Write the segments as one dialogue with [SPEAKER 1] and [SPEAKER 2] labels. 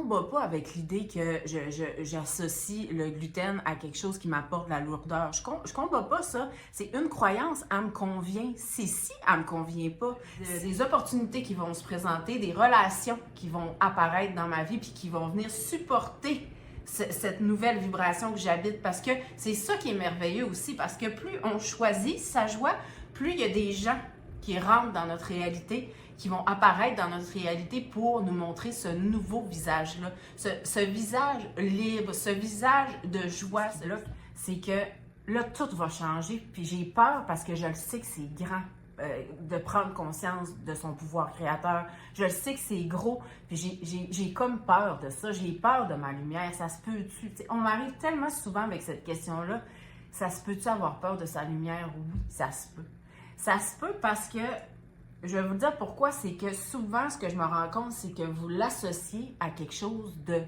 [SPEAKER 1] combat pas avec l'idée que j'associe le gluten à quelque chose qui m'apporte de la lourdeur. Je combats pas ça. C'est une croyance, elle me convient. C'est si elle me convient pas. Des opportunités qui vont se présenter, des relations qui vont apparaître dans ma vie puis qui vont venir supporter cette nouvelle vibration que j'habite. Parce que c'est ça qui est merveilleux aussi. Parce que plus on choisit sa joie, plus il y a des gens qui rentrent dans notre réalité, qui vont apparaître dans notre réalité pour nous montrer ce nouveau visage-là, ce visage libre, ce visage de joie. C'est que là, tout va changer. Puis j'ai peur parce que je le sais que c'est grand de prendre conscience de son pouvoir créateur. Je le sais que c'est gros. Puis j'ai comme peur de ça. J'ai peur de ma lumière. Ça se peut-tu? On m'arrive tellement souvent avec cette question-là. Ça se peut-tu avoir peur de sa lumière? Oui, ça se peut. Ça se peut parce que je vais vous dire pourquoi, c'est que souvent, ce que je me rends compte, c'est que vous l'associez à quelque chose de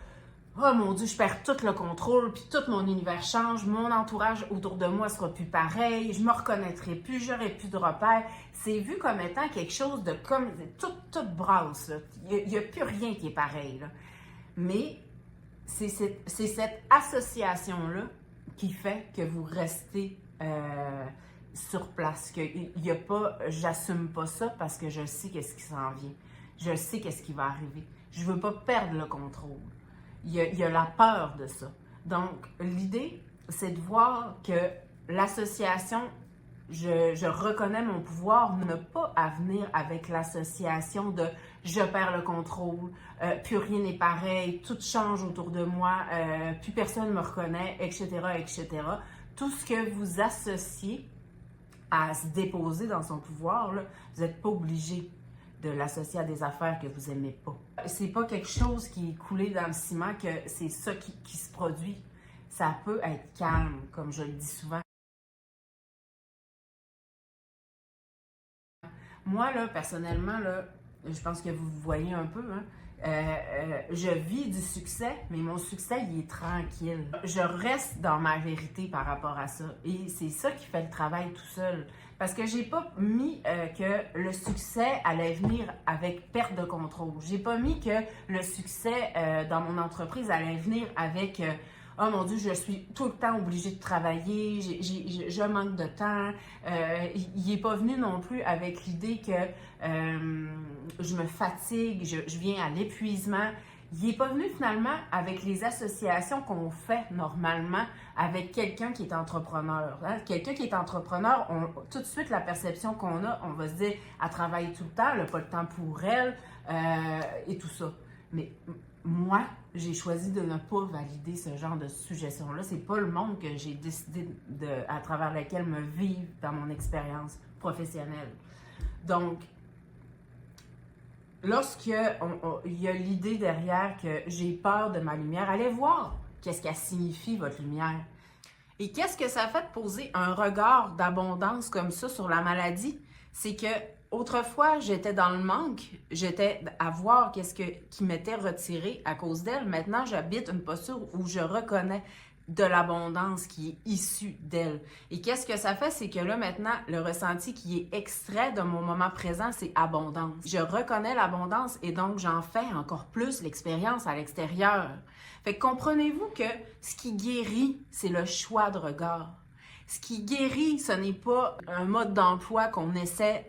[SPEAKER 1] « Oh mon Dieu, je perds tout le contrôle, puis tout mon univers change, mon entourage autour de moi sera plus pareil, je me reconnaîtrai plus, j'aurai plus de repères. » C'est vu comme étant quelque chose de comme tout brasse, là. Il n'y a plus rien qui est pareil, là. Mais c'est cette association-là qui fait que vous restez sur place, qu'il n'y a pas, j'assume pas ça parce que je sais qu'est-ce qui s'en vient. Je sais qu'est-ce qui va arriver. Je veux pas perdre le contrôle. Il y a la peur de ça. Donc, l'idée, c'est de voir que l'association, je reconnais mon pouvoir, ne pas à venir avec l'association de je perds le contrôle, plus rien n'est pareil, tout change autour de moi, plus personne ne me reconnaît, etc., etc. Tout ce que vous associez à se déposer dans son pouvoir, là, vous n'êtes pas obligé de l'associer à des affaires que vous n'aimez pas. C'est pas quelque chose qui est coulé dans le ciment que c'est ça qui se produit. Ça peut être calme, comme je le dis souvent. Moi, là, personnellement, là, je pense que vous voyez un peu, hein, je vis du succès, mais mon succès, il est tranquille. Je reste dans ma vérité par rapport à ça. Et c'est ça qui fait le travail tout seul. Parce que j'ai pas mis que le succès allait venir avec perte de contrôle. J'ai pas mis que le succès dans mon entreprise allait venir avec oh mon Dieu, je suis tout le temps obligée de travailler, je manque de temps. Il n'est pas venu non plus avec l'idée que je me fatigue, je viens à l'épuisement. Il n'est pas venu finalement avec les associations qu'on fait normalement avec quelqu'un qui est entrepreneur. Hein? Quelqu'un qui est entrepreneur, tout de suite, la perception qu'on a, on va se dire, elle travaille tout le temps, elle n'a pas le temps pour elle et tout ça. Mais moi, j'ai choisi de ne pas valider ce genre de suggestion-là. C'est pas le monde que j'ai décidé à travers lequel me vivre dans mon expérience professionnelle. Donc, lorsqu'il y a l'idée derrière que j'ai peur de ma lumière, allez voir qu'est-ce qu'elle signifie, votre lumière. Et qu'est-ce que ça fait de poser un regard d'abondance comme ça sur la maladie? C'est que autrefois, j'étais dans le manque, j'étais à voir qu'est-ce qui m'était retiré à cause d'elle. Maintenant, j'habite une posture où je reconnais de l'abondance qui est issue d'elle. Et qu'est-ce que ça fait? C'est que là, maintenant, le ressenti qui est extrait de mon moment présent, c'est abondance. Je reconnais l'abondance et donc j'en fais encore plus l'expérience à l'extérieur. Fait que comprenez-vous que ce qui guérit, c'est le choix de regard. Ce qui guérit, ce n'est pas un mode d'emploi qu'on essaie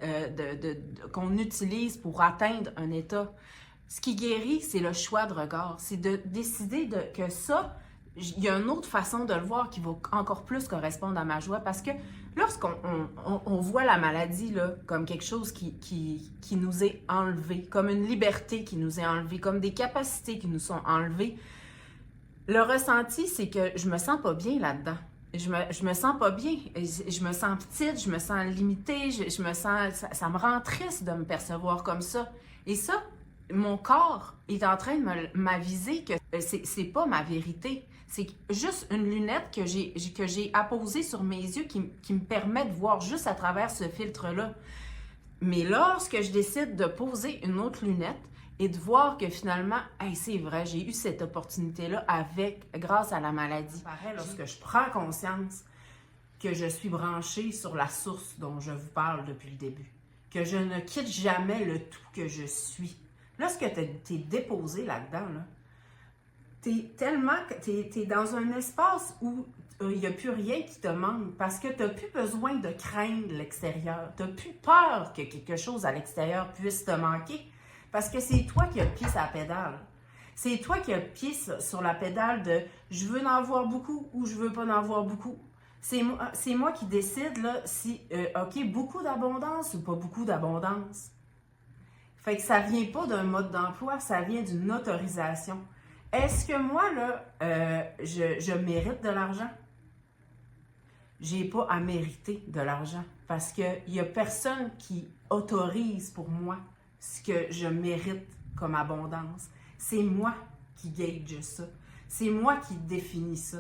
[SPEAKER 1] qu'on utilise pour atteindre un état. Ce qui guérit, c'est le choix de regard. C'est de décider que ça, il y a une autre façon de le voir qui va encore plus correspondre à ma joie. Parce que lorsqu'on voit la maladie là, comme quelque chose qui nous est enlevé, comme une liberté qui nous est enlevée, comme des capacités qui nous sont enlevées, le ressenti, c'est que je me sens pas bien là-dedans. Je me sens pas bien, je me sens petite, je me sens limitée, je me sens, ça me rend triste de me percevoir comme ça. Et ça, mon corps est en train de m'aviser que c'est pas ma vérité. C'est juste une lunette que j'ai apposée sur mes yeux qui me permet de voir juste à travers ce filtre-là. Mais lorsque je décide de poser une autre lunette, et de voir que finalement, hey, c'est vrai, j'ai eu cette opportunité-là grâce à la maladie. Lorsque je prends conscience que je suis branchée sur la source dont je vous parle depuis le début, que je ne quitte jamais le tout que je suis. lorsque tu es déposé là-dedans, là, t'es dans un espace où il n'y a plus rien qui te manque parce que tu n'as plus besoin de craindre l'extérieur. Tu n'as plus peur que quelque chose à l'extérieur puisse te manquer parce que c'est toi qui as le pied sur la pédale. C'est toi qui as le pied sur la pédale de je veux en avoir beaucoup ou je veux pas en avoir beaucoup. C'est moi qui décide là, si, OK, beaucoup d'abondance ou pas beaucoup d'abondance. Fait que ça vient pas d'un mode d'emploi, ça vient d'une autorisation. Est-ce que moi, là, je mérite de l'argent? J'ai pas à mériter de l'argent parce qu'il y a personne qui autorise pour moi ce que je mérite comme abondance. C'est moi qui gauge ça. C'est moi qui définis ça.